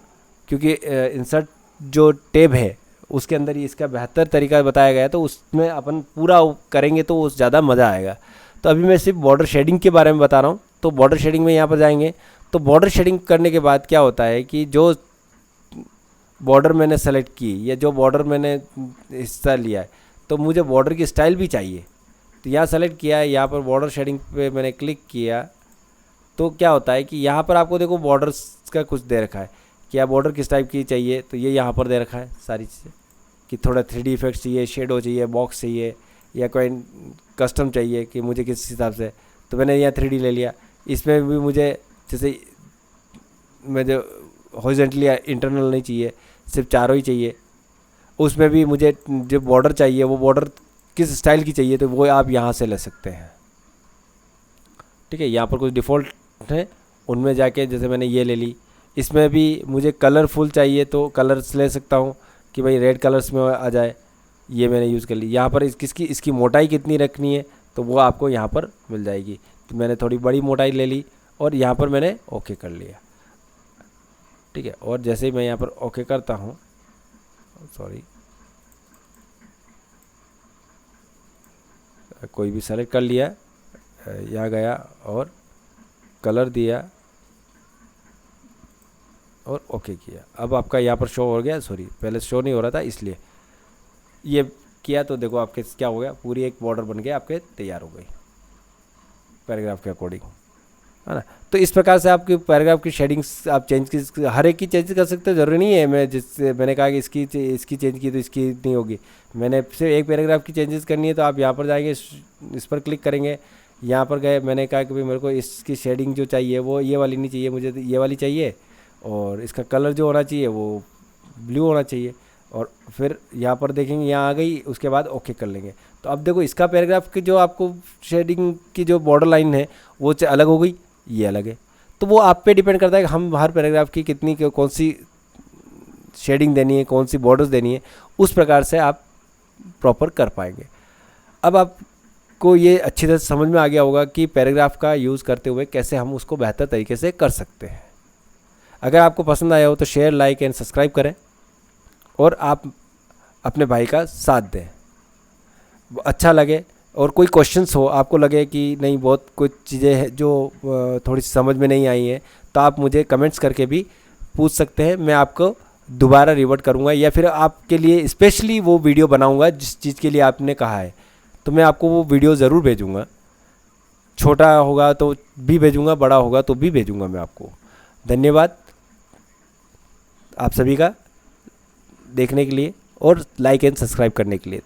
क्योंकि इंसर्ट जो टैब है उसके अंदर ही इसका बेहतर तरीका बताया गया है, तो उसमें अपन पूरा करेंगे तो उस ज़्यादा मज़ा आएगा। तो अभी मैं सिर्फ बॉर्डर शेडिंग के बारे में बता रहा हूँ। तो बॉर्डर शेडिंग में यहाँ पर जाएंगे तो बॉर्डर शेडिंग करने के बाद क्या होता है कि जो बॉर्डर मैंने सेलेक्ट की या जो बॉर्डर मैंने हिस्सा लिया है, तो मुझे बॉर्डर की स्टाइल भी चाहिए। तो यहाँ सेलेक्ट किया है, यहाँ पर बॉर्डर शेडिंग पे मैंने क्लिक किया, तो क्या होता है कि यहाँ पर आपको देखो बॉर्डर्स का कुछ दे रखा है कि आप बॉर्डर किस टाइप की चाहिए, तो ये यहाँ पर दे रखा है सारी चीज़ें कि थोड़ा 3D इफेक्ट्स चाहिए, शेडो चाहिए, बॉक्स चाहिए, या कोई कस्टम चाहिए कि मुझे किस हिसाब से, तो मैंने यहाँ 3D ले लिया। इसमें भी मुझे जैसे मुझे हॉरिजॉन्टली इंटरनल नहीं चाहिए, सिर्फ चारों ही चाहिए। उसमें भी मुझे जो बॉर्डर चाहिए वो बॉर्डर किस स्टाइल की चाहिए, तो वो आप यहाँ से ले सकते हैं। ठीक है, यहाँ पर कुछ डिफ़ॉल्ट है, उनमें जाके जैसे मैंने ये ले ली। इसमें भी मुझे कलरफुल चाहिए तो कलर्स ले सकता हूँ कि भाई रेड कलर्स में आ जाए, ये मैंने यूज़ कर ली। यहाँ पर इसकी मोटाई कितनी रखनी है तो वो आपको यहाँ पर मिल जाएगी, तो मैंने थोड़ी बड़ी मोटाई ले ली और यहाँ पर मैंने ओके कर लिया। ठीक है, और जैसे ही मैं यहाँ पर ओके करता हूँ, सॉरी, कोई भी सेलेक्ट कर लिया, यहाँ गया और कलर दिया और ओके किया। अब आपका यहाँ पर शो हो गया, सॉरी पहले शो नहीं हो रहा था इसलिए ये किया, तो देखो आपके क्या हो गया, पूरी एक बॉर्डर बन के आपके तैयार हो गई पैराग्राफ के अकॉर्डिंग, है ना। तो इस प्रकार से आपकी पैराग्राफ की शेडिंग्स आप हर एक की चेंज कर सकते हो। ज़रूरी नहीं है मैंने कहा कि इसकी चेंज की तो इसकी नहीं होगी। मैंने सिर्फ एक पैराग्राफ की चेंजेस करनी है, तो आप यहाँ पर जाएंगे, इस पर क्लिक करेंगे, यहाँ पर गए, मैंने कहा कि भाई मेरे को इसकी शेडिंग जो चाहिए वो ये वाली नहीं चाहिए, मुझे ये वाली चाहिए, और इसका कलर जो होना चाहिए वो ब्लू होना चाहिए। और फिर यहाँ पर देखेंगे, यहाँ आ गई, उसके बाद ओके कर लेंगे। तो अब देखो इसका पैराग्राफ की जो आपको शेडिंग की जो बॉर्डर लाइन है वो अलग हो गई, ये अलग है। तो वो आप पे डिपेंड करता है कि हम हर पैराग्राफ की कितनी कौन सी शेडिंग देनी है, कौन सी बॉर्डर्स देनी है, उस प्रकार से आप प्रॉपर कर पाएंगे। अब आपको ये अच्छी तरह समझ में आ गया होगा कि पैराग्राफ का यूज़ करते हुए कैसे हम उसको बेहतर तरीके से कर सकते हैं। अगर आपको पसंद आया हो तो शेयर, लाइक एंड सब्सक्राइब करें और आप अपने भाई का साथ दें। अच्छा लगे और कोई क्वेश्चंस हो, आपको लगे कि नहीं बहुत कुछ चीज़ें हैं जो थोड़ी सी समझ में नहीं आई हैं, तो आप मुझे कमेंट्स करके भी पूछ सकते हैं। मैं आपको दोबारा रिवर्ट करूंगा, या फिर आपके लिए स्पेशली वो वीडियो बनाऊंगा जिस चीज़ के लिए आपने कहा है, तो मैं आपको वो वीडियो ज़रूर भेजूंगा। छोटा होगा तो भी भेजूंगा, बड़ा होगा तो भी भेजूंगा मैं आपको। धन्यवाद आप सभी का देखने के लिए और लाइक एंड सब्सक्राइब करने के लिए।